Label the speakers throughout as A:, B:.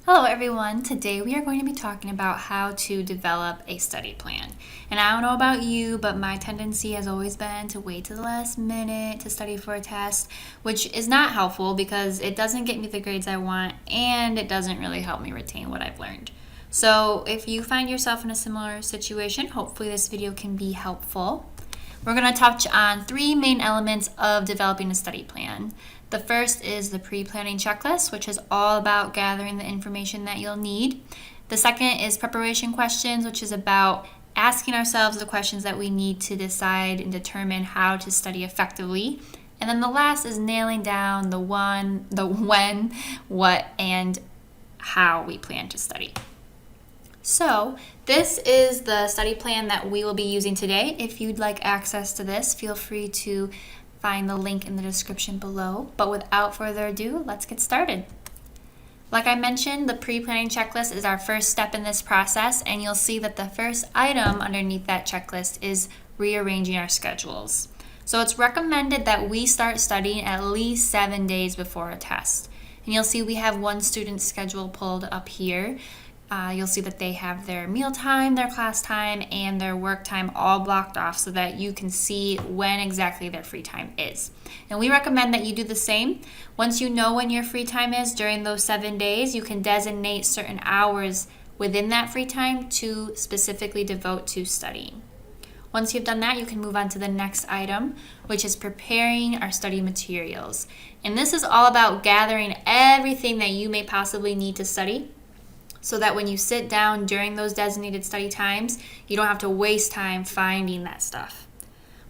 A: Hello everyone, today we are going to be talking about how to develop a study plan. And I don't know about you, but my tendency has always been to wait to the last minute to study for a test, which is not helpful because it doesn't get me the grades I want and it doesn't really help me retain what I've learned. So if you find yourself in a similar situation, hopefully this video can be helpful. We're going to touch on three main elements of developing a study plan. The first is the pre-planning checklist, which is all about gathering the information that you'll need. The second is preparation questions, which is about asking ourselves the questions that we need to decide and determine how to study effectively. And then the last is nailing down the when, what, and how we plan to study. So this is the study plan that we will be using today. If you'd like access to this, feel free to find the link in the description below. But without further ado, let's get started. Like I mentioned, the pre-planning checklist is our first step in this process, and you'll see that the first item underneath that checklist is rearranging our schedules. So it's recommended that we start studying at least 7 days before a test. And you'll see we have one student's schedule pulled up here. You'll see that they have their meal time, their class time, and their work time all blocked off so that you can see when exactly their free time is. And we recommend that you do the same. Once you know when your free time is during those 7 days, you can designate certain hours within that free time to specifically devote to studying. Once you've done that, you can move on to the next item, which is preparing our study materials. And this is all about gathering everything that you may possibly need to study, so that when you sit down during those designated study times, you don't have to waste time finding that stuff.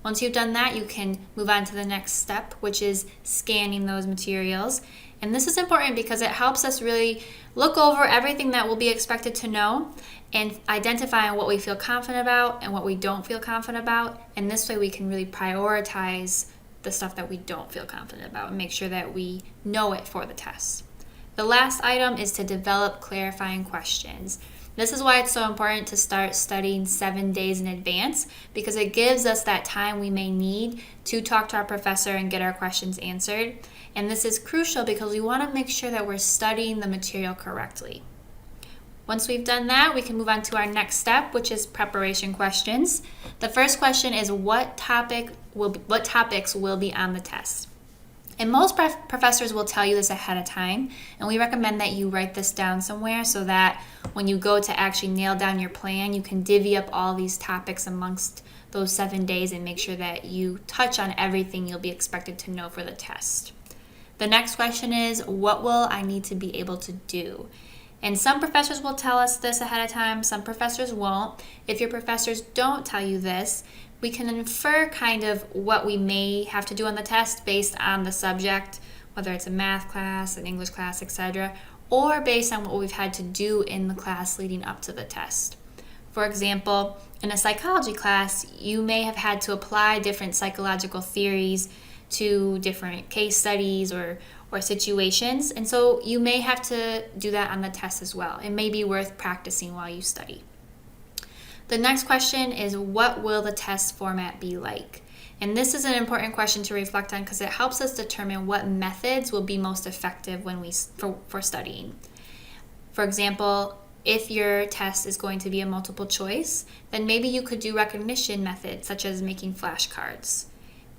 A: Once you've done that, you can move on to the next step, which is scanning those materials. And this is important because it helps us really look over everything that we'll be expected to know and identify what we feel confident about and what we don't feel confident about. And this way we can really prioritize the stuff that we don't feel confident about and make sure that we know it for the test. The last item is to develop clarifying questions. This is why it's so important to start studying 7 days in advance, because it gives us that time we may need to talk to our professor and get our questions answered. And this is crucial because we want to make sure that we're studying the material correctly. Once we've done that, we can move on to our next step, which is preparation questions. The first question is what topics will be on the test? And most professors will tell you this ahead of time, and we recommend that you write this down somewhere so that when you go to actually nail down your plan, you can divvy up all these topics amongst those 7 days and make sure that you touch on everything you'll be expected to know for the test. The next question is, what will I need to be able to do? And some professors will tell us this ahead of time, some professors won't. If your professors don't tell you this, we can infer kind of what we may have to do on the test based on the subject, whether it's a math class, an English class, etc., or based on what we've had to do in the class leading up to the test. For example, in a psychology class, you may have had to apply different psychological theories to different case studies or situations, and so you may have to do that on the test as well. It may be worth practicing while you study. The next question is, what will the test format be like? And this is an important question to reflect on because it helps us determine what methods will be most effective for studying. For example, if your test is going to be a multiple choice, then maybe you could do recognition methods such as making flashcards.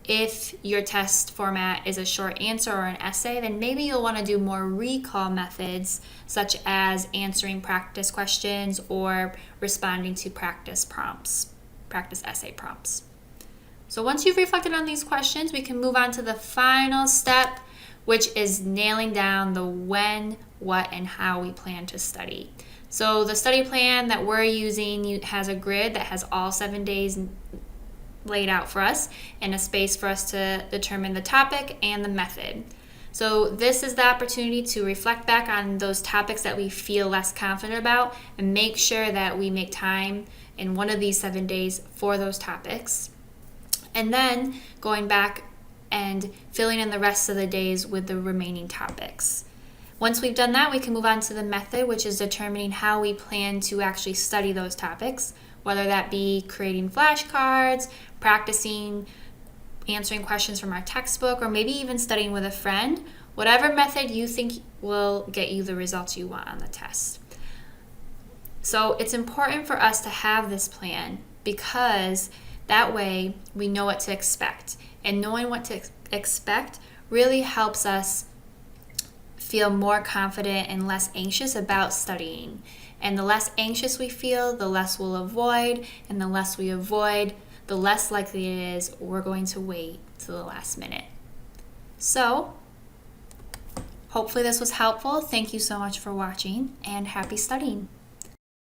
A: If your test format is a short answer or an essay, then maybe you'll want to do more recall methods such as answering practice questions or responding to practice essay prompts. So once you've reflected on these questions, we can move on to the final step, which is nailing down the when, what, and how we plan to study. So the study plan that we're using has a grid that has all 7 days laid out for us and a space for us to determine the topic and the method. So this is the opportunity to reflect back on those topics that we feel less confident about and make sure that we make time in one of these 7 days for those topics. And then going back and filling in the rest of the days with the remaining topics. Once we've done that, we can move on to the method, which is determining how we plan to actually study those topics, whether that be creating flashcards, practicing answering questions from our textbook, or maybe even studying with a friend, whatever method you think will get you the results you want on the test. So it's important for us to have this plan because that way we know what to expect. And knowing what to expect really helps us feel more confident and less anxious about studying. And the less anxious we feel, the less we'll avoid. And the less we avoid, the less likely it is we're going to wait to the last minute. So, hopefully this was helpful. Thank you so much for watching and happy studying.